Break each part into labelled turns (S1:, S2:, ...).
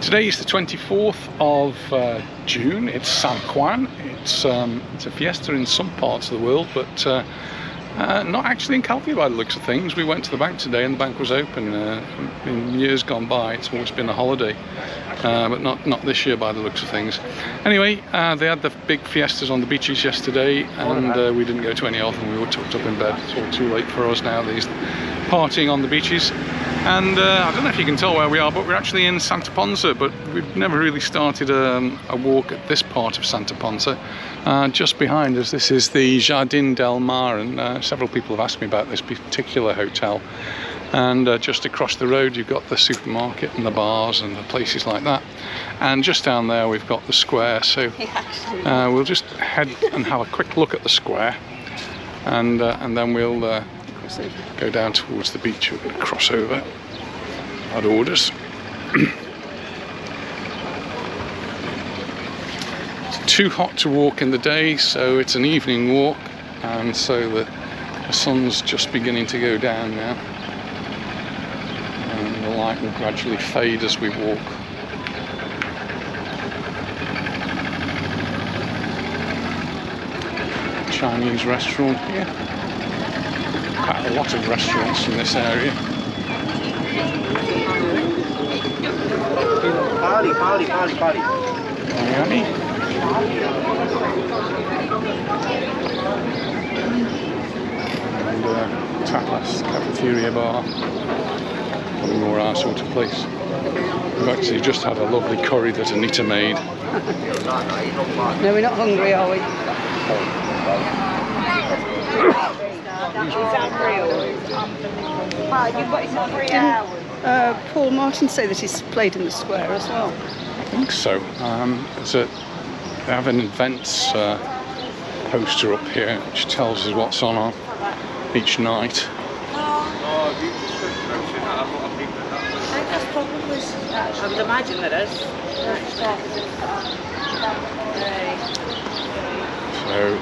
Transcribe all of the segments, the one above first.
S1: Today is the 24th of June. It's San Juan. It's a fiesta in some parts of the world, but not actually in Calvi by the looks of things. We went to the bank today and the bank was open. In years gone by, it's always been a holiday, but not this year by the looks of things. Anyway, they had the big fiestas on the beaches yesterday, and we didn't go to any of them. We were tucked up in bed. It's all too late for us now, these partying on the beaches. And I don't know if you can tell where we are, but we're actually in Santa Ponsa, but we've never really started a walk at this part of Santa Ponsa. Just behind us, this is the Jardin del Mar, and several people have asked me about this particular hotel. And just across the road you've got the supermarket and the bars and the places like that. And just down there we've got the square, so we'll just head and have a quick look at the square, and then we'll go down towards the beach. We're going to cross over at orders. It's too hot to walk in the day, so it's an evening walk, and so the sun's just beginning to go down now, and the light will gradually fade as we walk. Chinese restaurant here. Quite a lot of restaurants in this area. Miami. And tapas, cafeteria bar. Probably more our sort of place. We've actually just had a lovely curry that Anita made.
S2: No, we're not hungry, are we? Paul Martin say that he's played in the square as well.
S1: I think so. They have an events poster up here which tells us what's on each night.
S2: I would imagine there is.
S1: So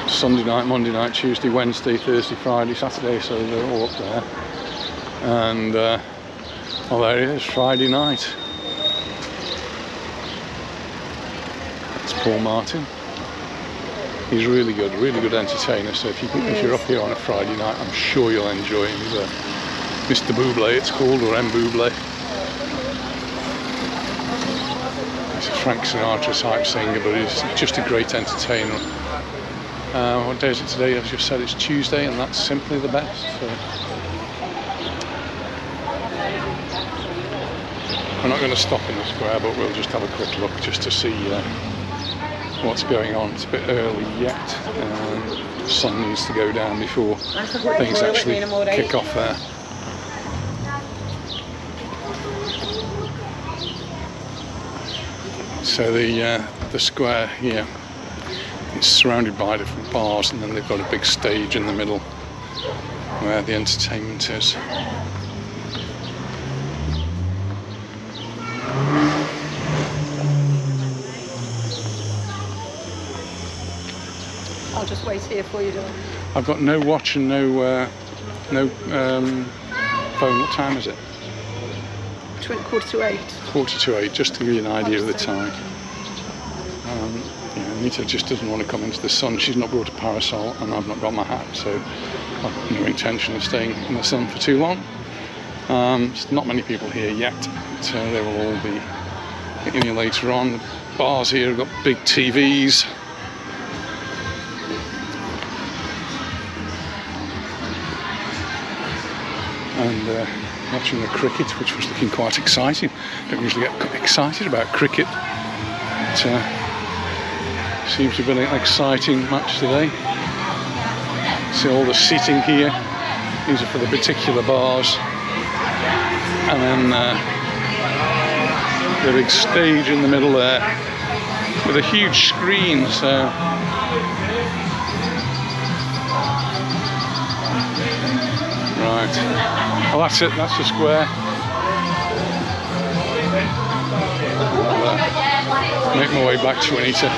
S1: Sunday night, Monday night, Tuesday, Wednesday, Thursday, Friday, Saturday, so they're all up there. And well, there it is, Friday night. That's Paul Martin. He's really good entertainer, so if you're up here on a Friday night, I'm sure you'll enjoy him. He's Mr. Bublé, it's called, or M. Bublé. He's a Frank Sinatra type singer, but he's just a great entertainer. What day is it today? As you've said, it's Tuesday, and that's simply the best. So we're not going to stop in the square, but we'll just have a quick look just to see what's going on. It's a bit early yet. The sun needs to go down before things actually kick off there. So the square here, it's surrounded by different bars, and then they've got a big stage in the middle where the entertainment is.
S2: I'll just wait here for you, darling.
S1: I've got no watch and no phone. What time is it?
S2: 8:15.
S1: 8:45, just to give you an idea of the time. Anita just doesn't want to come into the sun. She's not brought a parasol, and I've not got my hat, so I've no intention of staying in the sun for too long. There's not many people here yet, but they will all be in here later on. The bars here have got big TVs. And watching the cricket, which was looking quite exciting. Don't usually get excited about cricket, but seems to have been an exciting match today. See all the seating here, these are for the particular bars, and then the big stage in the middle there with a huge screen. So right, well that's it, that's the square. I'll make my way back to Anita.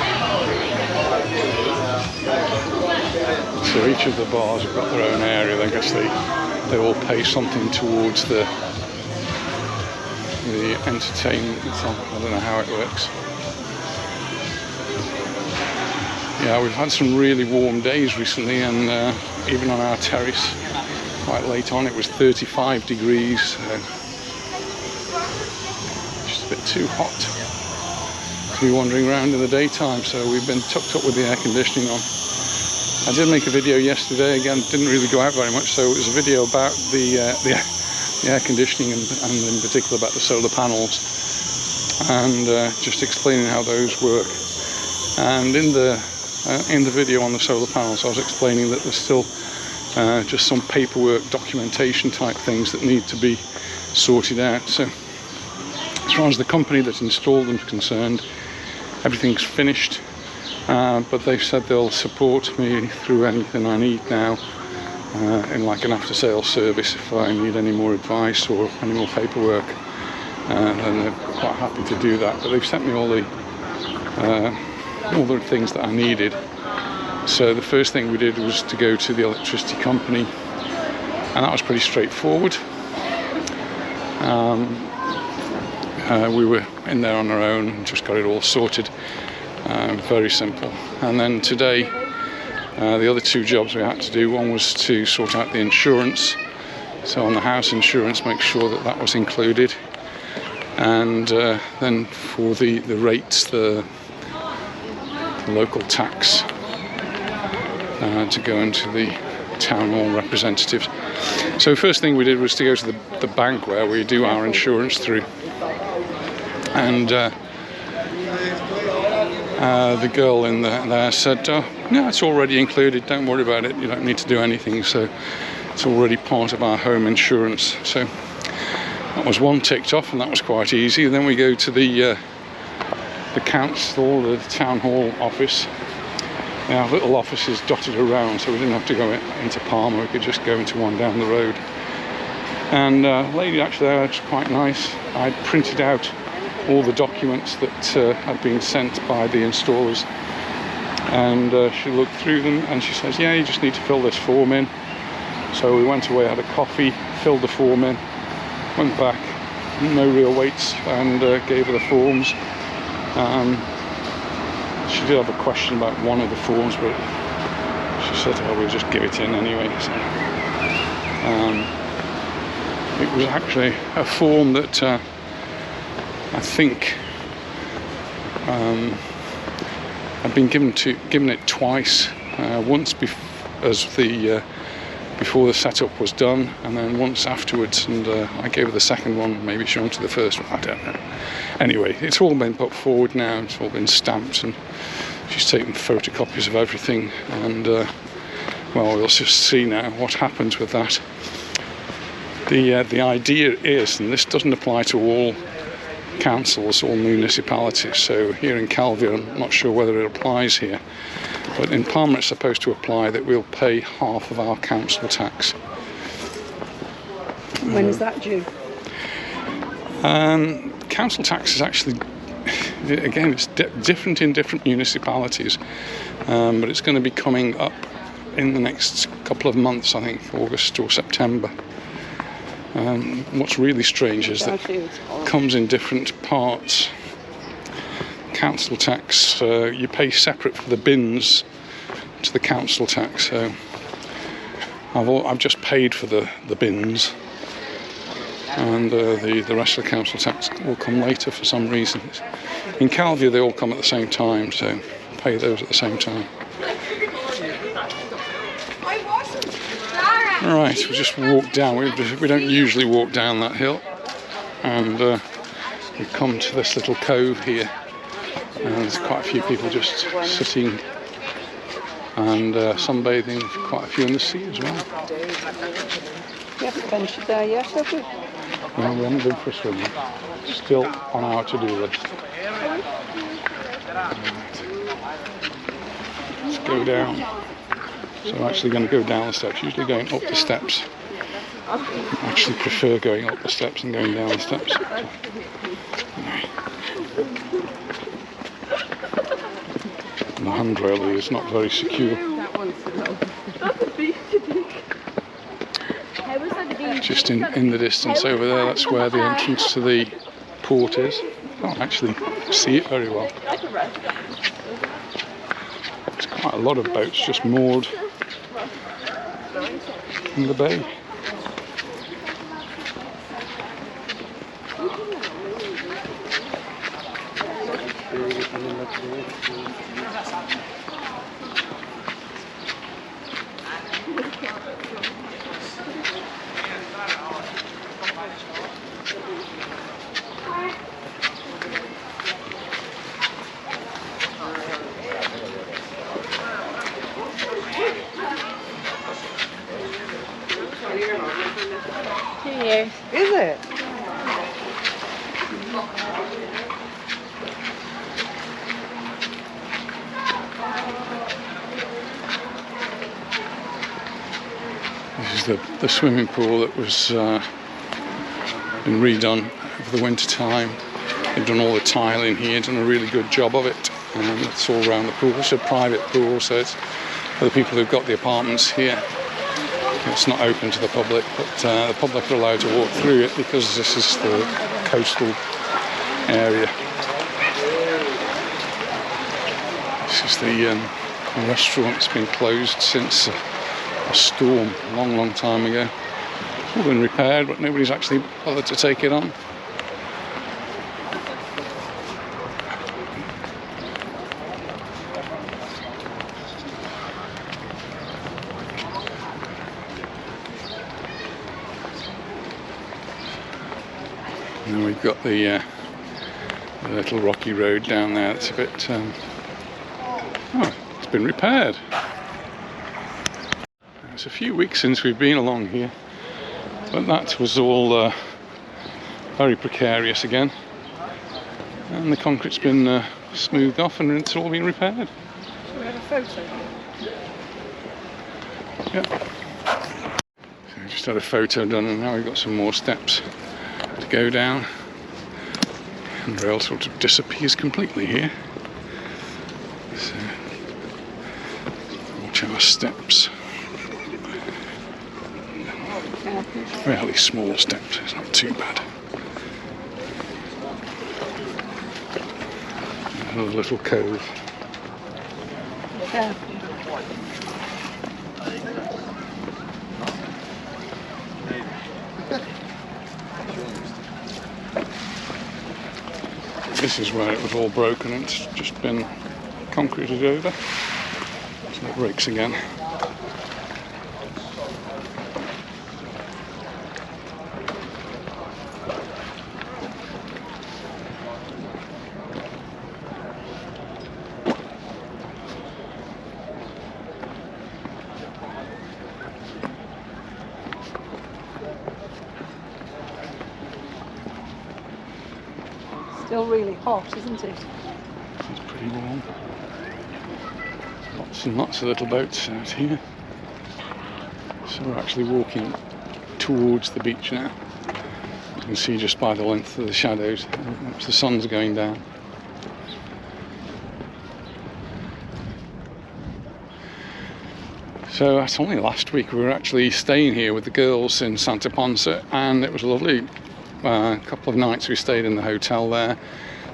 S1: So each of the bars have got their own area. I guess they all pay something towards the the entertainment. I don't know how it works. Yeah, we've had some really warm days recently, and even on our terrace, quite late on, it was 35 degrees. Just a bit too hot to be wandering around in the daytime, so we've been tucked up with the air conditioning on. I did make a video yesterday, again, didn't really go out very much, so it was a video about the air conditioning and in particular about the solar panels, and just explaining how those work. And in the video on the solar panels, I was explaining that there's still just some paperwork, documentation type things that need to be sorted out. So as far as the company that installed them is concerned, everything's finished, but they've said they'll support me through anything I need now, in like an after-sales service if I need any more advice or any more paperwork, and they're quite happy to do that. But they've sent me all the things that I needed. So the first thing we did was to go to the electricity company, and that was pretty straightforward. We were in there on our own and just got it all sorted. Very simple. And then today, the other two jobs we had to do, one was to sort out the insurance, so on the house insurance, make sure that that was included, and then for the rates, the local tax, to go into the town hall representatives. So first thing we did was to go to the bank where we do our insurance through, and the girl in there said, no, it's already included, don't worry about it, you don't need to do anything, so it's already part of our home insurance. So that was one ticked off, and that was quite easy. And then we go to the council, the town hall office. They have little offices dotted around, so we didn't have to go into Palma, we could just go into one down the road. And a lady actually there was quite nice. I'd printed out all the documents that had been sent by the installers, and she looked through them and she says, yeah, you just need to fill this form in. So we went away, had a coffee, filled the form in, went back, no real waits, and gave her the forms. She did have a question about one of the forms, but she said, oh, we'll just give it in anyway. So it was actually a form that I think I've been given it twice. Once before the setup was done, and then once afterwards. And I gave her the second one, maybe she wanted the first one. I don't know. Anyway, it's all been put forward now. It's all been stamped, and she's taken photocopies of everything. And well, we'll just see now what happens with that. The idea is, and this doesn't apply to all councils or municipalities, so here in Calvi, I'm not sure whether it applies here, but in Palma it's supposed to apply that we'll pay half of our council tax.
S2: When is that due?
S1: Council tax is actually, again, it's different in different municipalities, but it's going to be coming up in the next couple of months, I think August or September. What's really strange is that it comes in different parts. Council tax, you pay separate for the bins to the council tax. So I've just paid for the bins, and the rest of the council tax will come later for some reason. In Calvi they all come at the same time, so pay those at the same time. Right, we just walked down. We don't usually walk down that hill, and we've come to this little cove here, and there's quite a few people just sitting and sunbathing, quite a few in the sea as well.
S2: We haven't ventured there yet, have we?
S1: No, we haven't been for a swim yet. Still on our to-do list. Right. Let's go down. So I'm actually going to go down the steps, usually going up the steps. I actually prefer going up the steps and going down the steps. And the handrail is not very secure. Just in the distance over there, that's where the entrance to the port is. I can't actually see it very well. There's quite a lot of boats just moored in the bay.
S2: Cheers. Is it?
S1: This is the swimming pool that was been redone over the winter time. They've done all the tiling here, done a really good job of it, and it's all around the pool. It's a private pool, so it's for the people who've got the apartments here. It's not open to the public, but the public are allowed to walk through it because this is the coastal area. This is the restaurant that's been closed since a storm a long time ago. It's all been repaired, but nobody's actually bothered to take it on. And we've got the little rocky road down there. It's a bit oh, it's been repaired. It's a few weeks since we've been along here, but that was all very precarious again, and the concrete's been smoothed off and it's all been repaired.
S2: Should we have a photo?
S1: Yeah. So we just had a photo done, and now we've got some more steps to go down. And the rail sort of disappears completely here. So watch our steps. Fairly small steps, it's not too bad. Another little cove.
S2: Yeah.
S1: This is where it was all broken and it's just been concreted over. So it breaks again.
S2: Still really hot, isn't it?
S1: It's pretty warm. Lots and lots of little boats out here. So we're actually walking towards the beach now. You can see just by the length of the shadows, the sun's going down. So that's only last week. We were actually staying here with the girls in Santa Ponsa, and it was lovely. A couple of nights we stayed in the hotel there.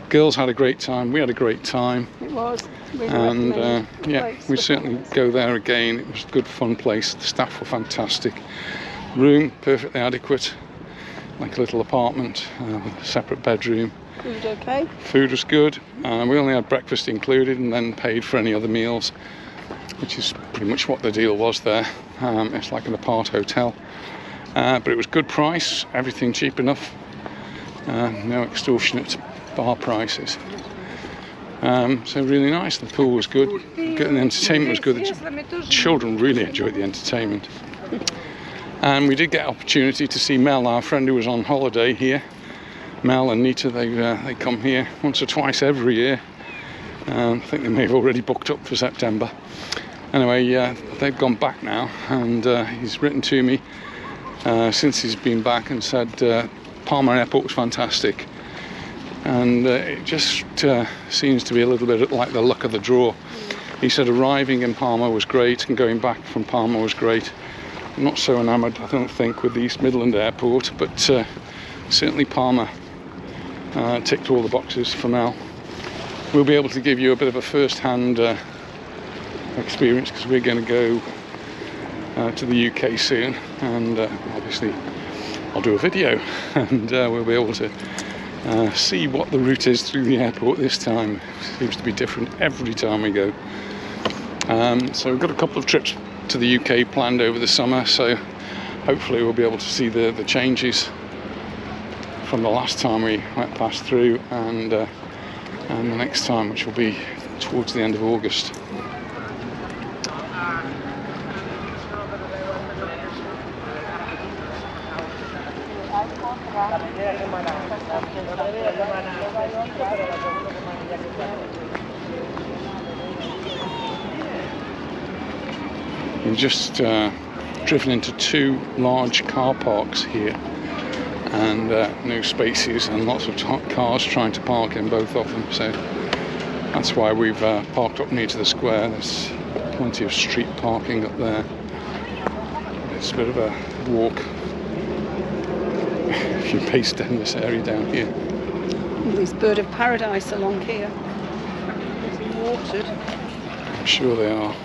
S1: Girls had a great time, we had a great time.
S2: It was. Really,
S1: and yeah, we certainly go there again. It was a good fun place. The staff were fantastic. Room perfectly adequate, like a little apartment with a separate bedroom.
S2: Food okay?
S1: Food was good. We only had breakfast included and then paid for any other meals, which is pretty much what the deal was there. It's like an apart hotel. But it was good price, everything cheap enough, no extortionate bar prices. So really nice. The pool was good, and the entertainment was good. The children really enjoyed the entertainment. And we did get opportunity to see Mel, our friend who was on holiday here. Mel and Nita, they come here once or twice every year. I think they may have already booked up for September. Anyway, they've gone back now, and he's written to me since he's been back and said Palma Airport was fantastic, and it just seems to be a little bit like the luck of the draw. He said arriving in Palma was great and going back from Palma was great. I'm not so enamoured, I don't think, with the East Midland Airport, but certainly Palma ticked all the boxes for now. We'll be able to give you a bit of a first-hand experience because we're going to go to the UK soon, and obviously I'll do a video and we'll be able to see what the route is through the airport this time. It seems to be different every time we go. So we've got a couple of trips to the UK planned over the summer, so hopefully we'll be able to see the changes from the last time we went past through, and the next time, which will be towards the end of August. We've just driven into 2 large car parks here, and no spaces and lots of cars trying to park in both of them, so that's why we've parked up near to the square. There's plenty of street parking up there. It's a bit of a walk if you pace down this area down here.
S2: There's bird of paradise along here. It's watered.
S1: I'm sure they are.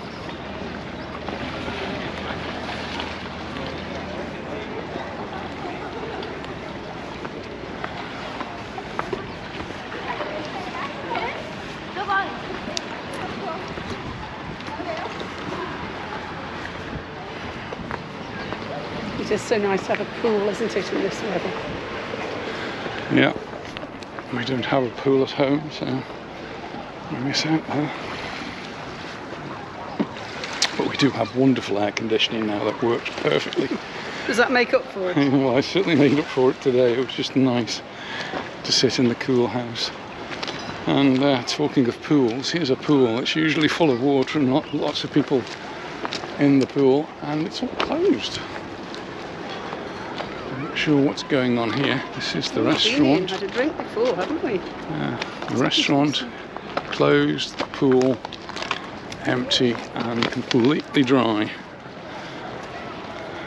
S2: It's just so nice to have a pool, isn't it, in this weather?
S1: Yeah, we don't have a pool at home, so we miss out there. But we do have wonderful air conditioning now that works perfectly.
S2: Does that make up for it?
S1: Well, I certainly made up for it today. It was just nice to sit in the cool house. And talking of pools, here's a pool. It's usually full of water and lots of people in the pool, and it's all closed. I'm not sure what's going on here. This is the restaurant.
S2: We've had a drink before, haven't we?
S1: The restaurant closed, the pool empty and completely dry,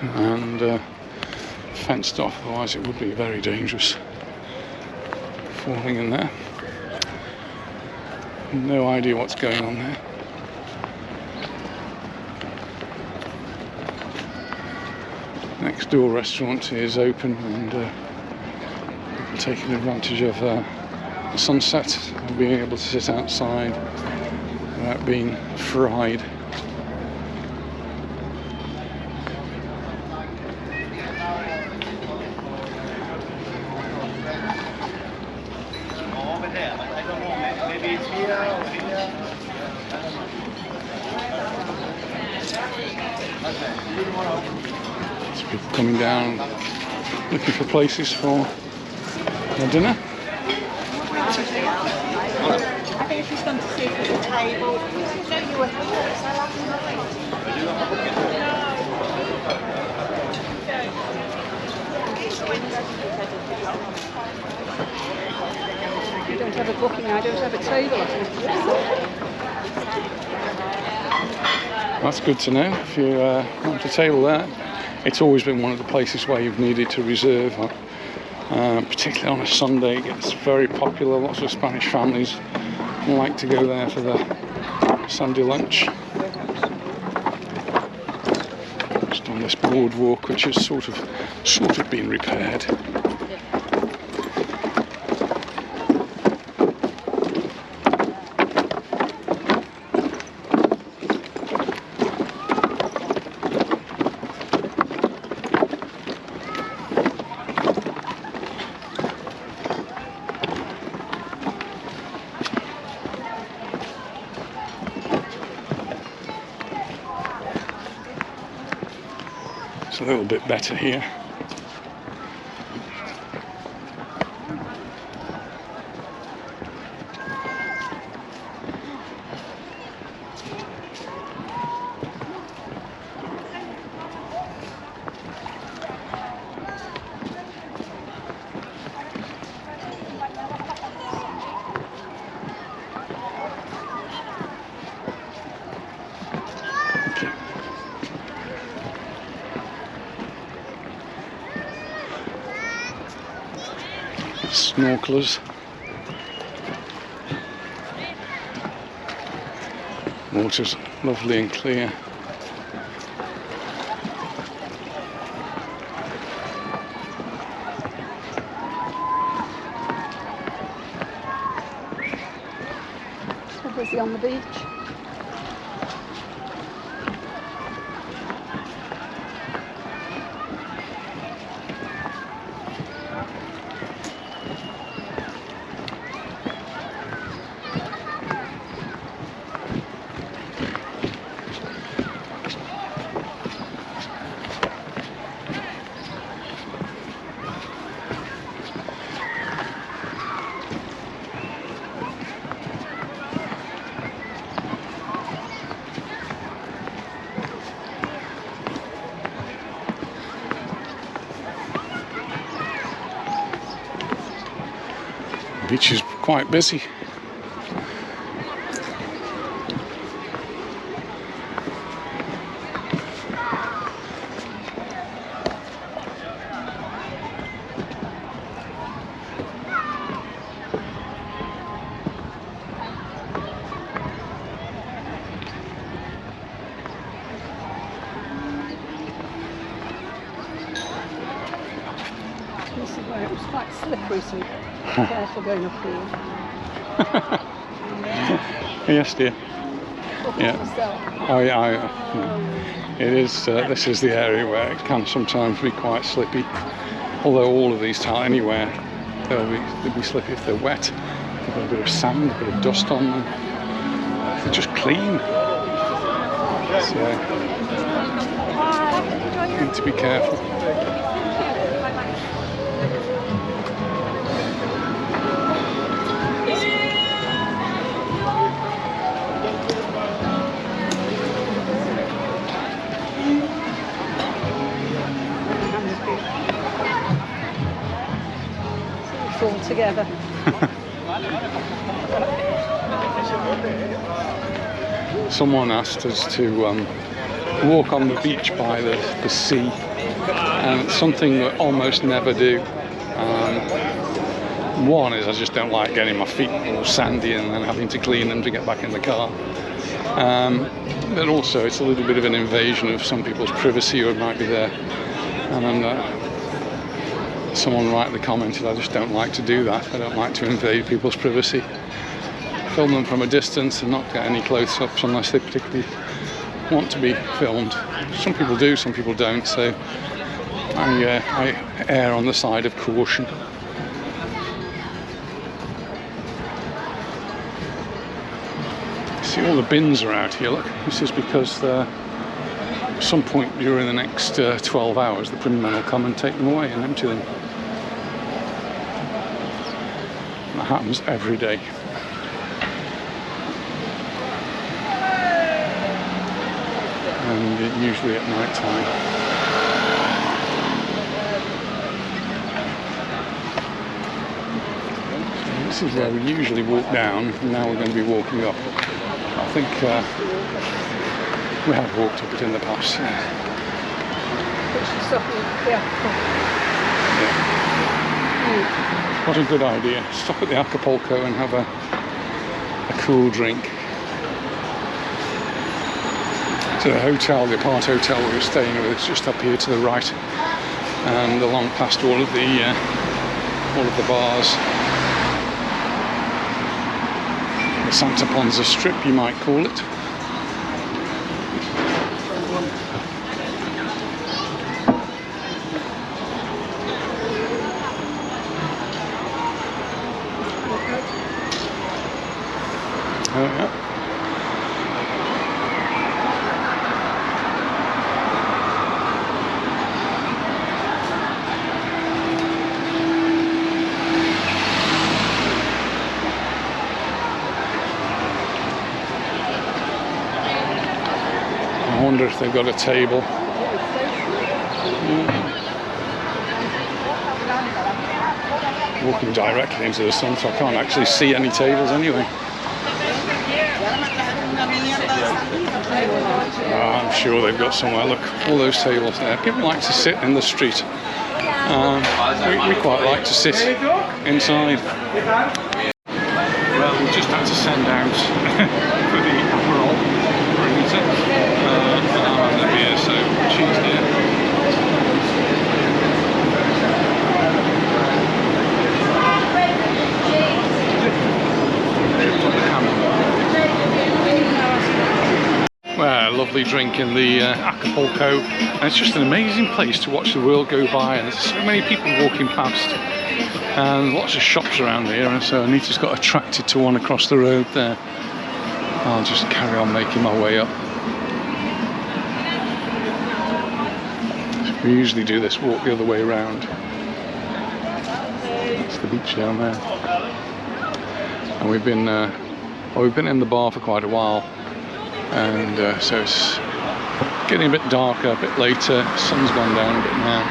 S1: and fenced off, otherwise it would be very dangerous falling in there. No idea what's going on there. Next door restaurant is open, and people taking advantage of the sunset and being able to sit outside without being fried. There's people coming down looking for places for their dinner.
S3: I think she's going to sit at the table. Show you a horse. I love
S2: You don't have a booking, I don't have a table.
S1: That's good to know. If you want a table there, it's always been one of the places where you've needed to reserve, particularly on a Sunday. It gets very popular. Lots of Spanish families like to go there for the Sunday lunch. Just on this boardwalk, which has sort of been repaired. It's a little bit better here. snorkelers. Water's lovely and clear.
S2: So busy on the beach.
S1: The beach is quite busy.
S2: This is where it was quite slippery, so be careful going up here.
S1: Yes, dear. Yeah.
S2: Myself.
S1: Oh, yeah. It is. This is the area where it can sometimes be quite slippy. Although all of these tiles, anywhere, they'll be slippy if they're wet. They've got a bit of sand, a bit of dust on them. They're just clean. So you need to be careful.
S2: All together.
S1: Someone asked us to walk on the beach by the sea, and it's something that I almost never do. One is I just don't like getting my feet all sandy and then having to clean them to get back in the car. But also it's a little bit of an invasion of some people's privacy who might be there. And someone rightly commented, I just don't like to do that. I don't like to invade people's privacy. Film them from a distance and not get any close-ups unless they particularly want to be filmed. Some people do, some people don't, so I err on the side of caution. See, all the bins are out here, look. This is because at some point during the next 12 hours the Prime will come and take them away and empty them. That happens every day. And usually at night time. So this is where we usually walk down, and now we're going to be walking up. I think we have walked up it in the past. Yeah. What a good idea. Stop at the Acapulco and have a cool drink. So the hotel, the apart hotel we were staying with, is just up here to the right, and along past all of the bars. The Santa Ponsa strip, you might call it. Oh, yeah. I wonder if they've got a table. Walking directly into the sun, so I can't actually see any tables anyway. I'm sure they've got somewhere. Look, all those tables there. People like to sit in the street We quite like to sit inside. Well, we just had to send out for the Aperol for Anita. And I'm having a beer, so cheers dear. Well, lovely drink in the Acapulco, and it's just an amazing place to watch the world go by, and there's so many people walking past and lots of shops around here, and so Anita's got attracted to one across the road there. I'll just carry on making my way up. We usually do this walk the other way around. It's the beach down there, and we've been in the bar for quite a while. And so it's getting a bit darker, a bit later, sun's gone down a bit now.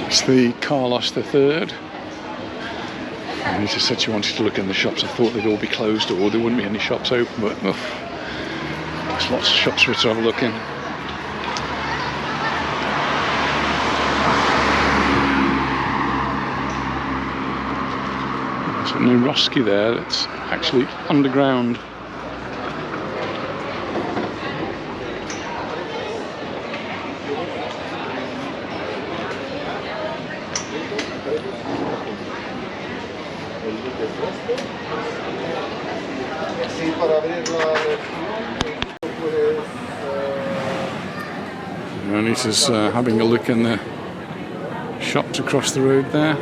S1: It's the Carlos III. Anita said she wanted to look in the shops. I thought they'd all be closed or there wouldn't be any shops open, but there's lots of shops for us to have a look in. There's a Niroski there that's actually underground. Anita's having a look in the shops across the road there.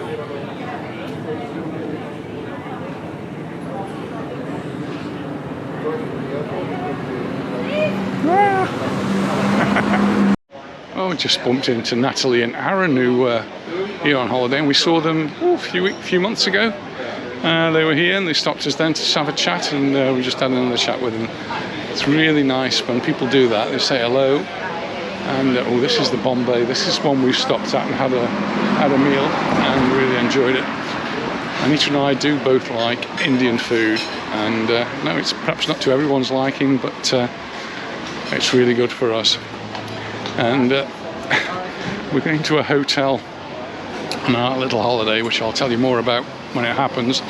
S1: Oh, we just bumped into Natalie and Aaron, who were here on holiday, and we saw them a few months ago. They were here and they stopped us then to have a chat, and we just had another chat with them. It's really nice when people do that. They say hello, and oh, this is the Bombay. This is one we stopped at and had a meal and really enjoyed it. Anita and I do both like Indian food, and no, it's perhaps not to everyone's liking, but it's really good for us. And we're going to a hotel on our little holiday, which I'll tell you more about when it happens.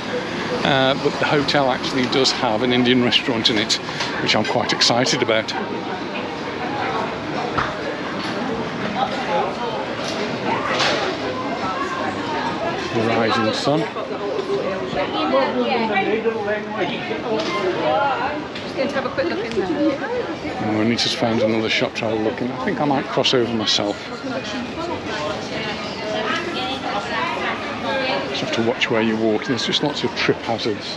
S1: But the hotel actually does have an Indian restaurant in it, which I'm quite excited about. The rising sun.
S2: Just going to have a quick look in there.
S1: Oh, Anita's found another shop to have a look in. I think I might cross over myself. Just have to watch where you walk. There's just lots of trip hazards.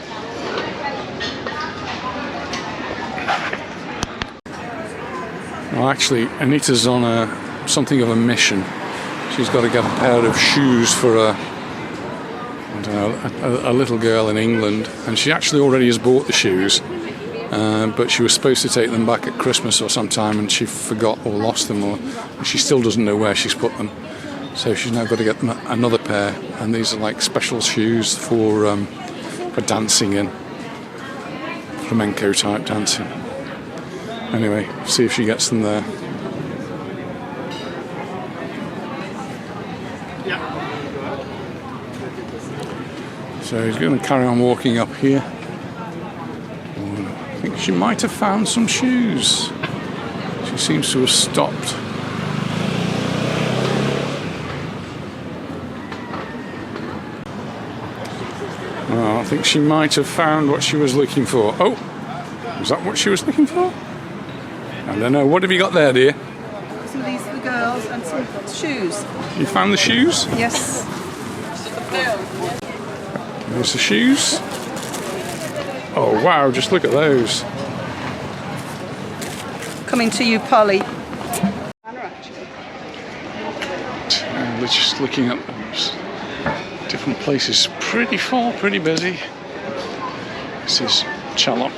S1: Well, actually, Anita's on something of a mission. She's got to get a pair of shoes for a little girl in England, and she actually already has bought the shoes, but she was supposed to take them back at Christmas or sometime, and she forgot or lost them, or she still doesn't know where she's put them. So she's now got to get them another pair, and these are like special shoes for dancing in, flamenco type dancing. Anyway, see if she gets them there. So he's going to carry on walking up here. I think she might have found some shoes. She seems to have stopped. Oh, I think she might have found what she was looking for. Oh, was that what she was looking for? I don't know. What have you got there, dear?
S2: Some of these for the girls and some shoes.
S1: You found the shoes?
S2: Yes.
S1: There's the shoes. Oh wow, just look at those.
S2: Coming to you, Polly.
S1: We're just looking at different places. Pretty full, pretty busy. This is Chalok.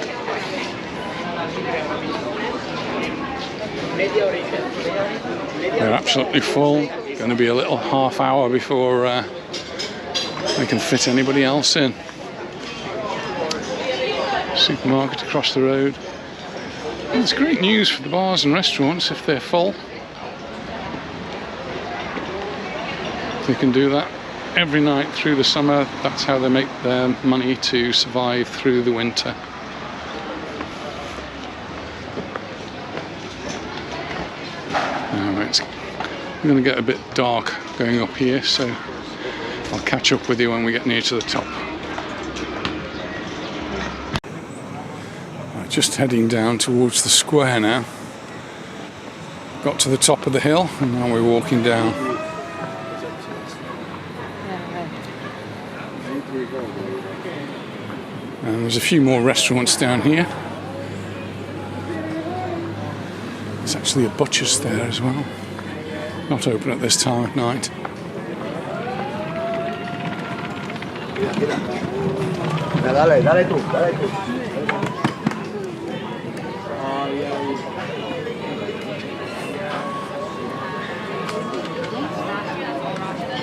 S1: They're absolutely full. Going to be a little half hour before They can fit anybody else in. Supermarket across the road. And it's great news for the bars and restaurants if they're full. They can do that every night through the summer. That's how they make their money to survive through the winter. It's going to get a bit dark going up here, so I'll catch up with you when we get near to the top. Right, just heading down towards the square now. Got to the top of the hill and now we're walking down. And there's a few more restaurants down here. There's actually a butcher's there as well. Not open at this time at night.
S4: Dale tú.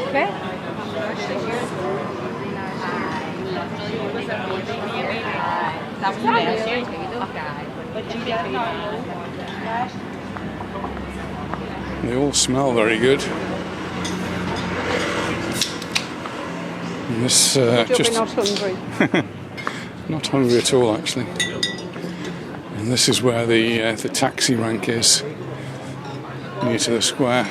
S3: Okay.
S1: They all smell very good. And this just
S2: Not hungry.
S1: not hungry at all actually. And this is where the taxi rank is, near to the square.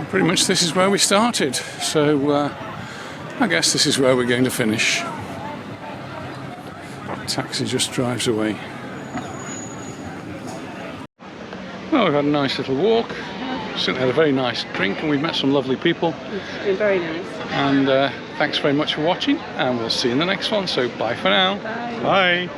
S1: Pretty much this is where we started, so I guess this is where we're going to finish. The taxi just drives away. Well, we've had a nice little walk, certainly had a very nice drink, and we've met some lovely people.
S2: It's been very nice.
S1: And thanks very much for watching, and we'll see you in the next one, so bye for now.
S2: Bye.
S1: Bye.